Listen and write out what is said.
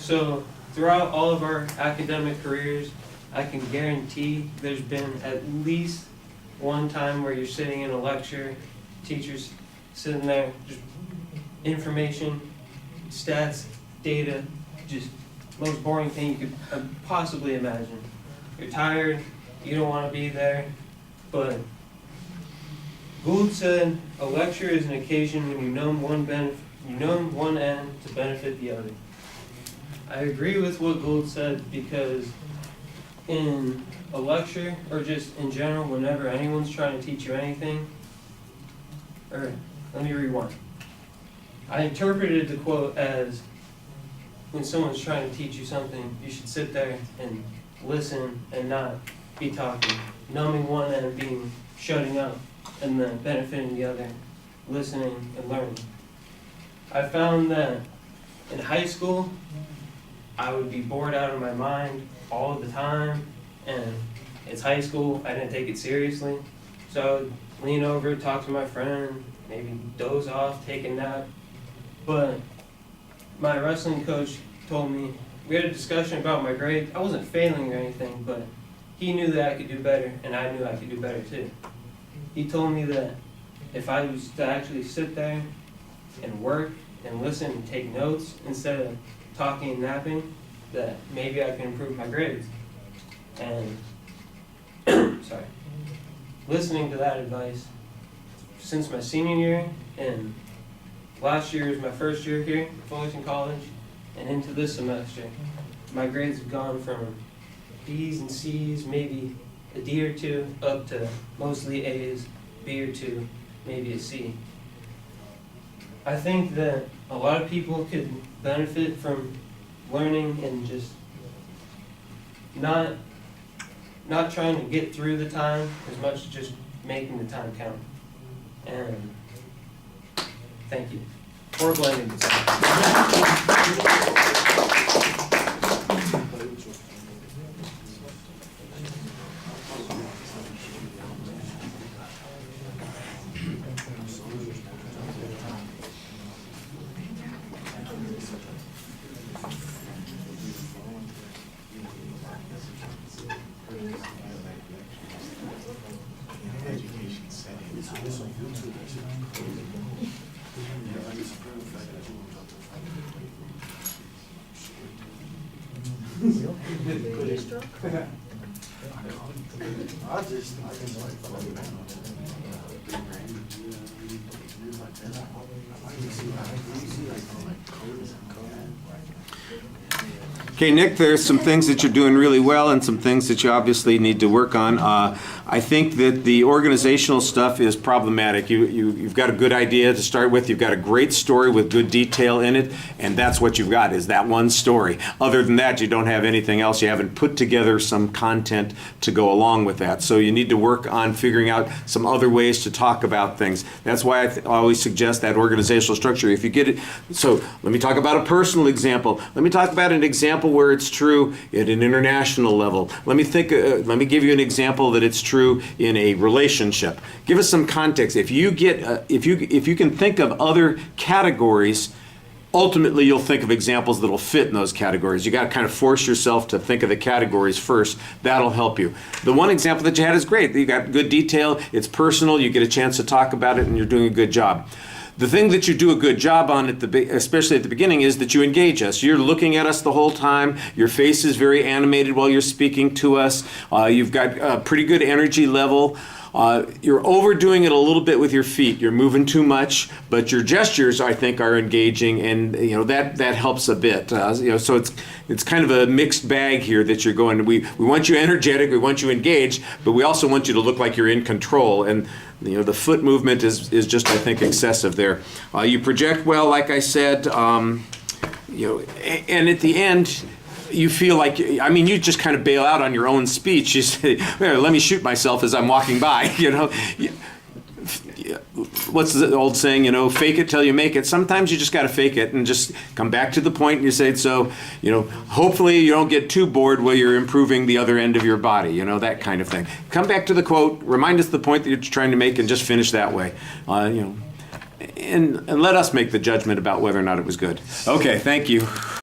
So throughout all of our academic careers, I can guarantee there's been at least one time where you're sitting in a lecture, teacher's sitting there, just information, stats, data, just most boring thing you could possibly imagine. You're tired, you don't want to be there, but Gould said a lecture is an occasion when you numb one end to benefit the other. I agree with what Gould said, because in a lecture, or just in general, whenever anyone's trying to teach you anything, or let me rewind. I interpreted the quote as, when someone's trying to teach you something, you should sit there and listen and not be talking. Numbing one end being shutting up, and then benefiting the other, listening and learning. I found that in high school, I would be bored out of my mind all of the time, and it's high school, I didn't take it seriously. So I would lean over, talk to my friend, maybe doze off, take a nap. But my wrestling coach told me, we had a discussion about my grades. I wasn't failing or anything, but he knew that I could do better, and I knew I could do better too. He told me that if I was to actually sit there and work and listen and take notes instead of talking and napping, that maybe I can improve my grades. And sorry, listening to that advice since my senior year, and last year was my first year here at Fullerton College, and into this semester, my grades have gone from B's and C's, maybe a D or two, up to mostly A's, B or two, maybe a C. I think that a lot of people could benefit from learning and just not trying to get through the time as much as just making the time count. And thank you. Or blending the time. Okay, Nick, there's some things that you're doing really well and some things that you obviously need to work on. I think that the organizational stuff is problematic. You've got a good idea to start with. You've got a great story with good detail in it, and that's what you've got, is that one story. Other than that, you don't have anything else. You haven't put together some content to go along with that. So you need to work on figuring out some other ways to talk about things. That's why I always suggest that organizational structure. If you get it, so let me talk about a personal example. Let me talk about an example where it's true at an international level. Let me give you an example that it's true in a relationship. Give us some context. If you can think of other categories, ultimately you'll think of examples that'll fit in those categories. You got to kind of force yourself to think of the categories first. That'll help you. The one example that you had is great. You got good detail, it's personal, you get a chance to talk about it, and you're doing a good job. The thing that you do a good job on, especially at the beginning, is that you engage us. You're looking at us the whole time. Your face is very animated while you're speaking to us. You've got a pretty good energy level. You're overdoing it a little bit with your feet. You're moving too much, but your gestures, I think, are engaging, and that helps a bit. So it's kind of a mixed bag here that you're going. We want you energetic, we want you engaged, but we also want you to look like you're in control. And the foot movement is just, I think, excessive there. You project well, like I said, and at the end, you feel like, you just kind of bail out on your own speech. You say, well, let me shoot myself as I'm walking by, What's the old saying, fake it till you make it. Sometimes you just got to fake it and just come back to the point and you say, so, hopefully you don't get too bored while you're improving the other end of your body, that kind of thing. Come back to the quote, remind us the point that you're trying to make, and just finish that way. And let us make the judgment about whether or not it was good. Okay, thank you.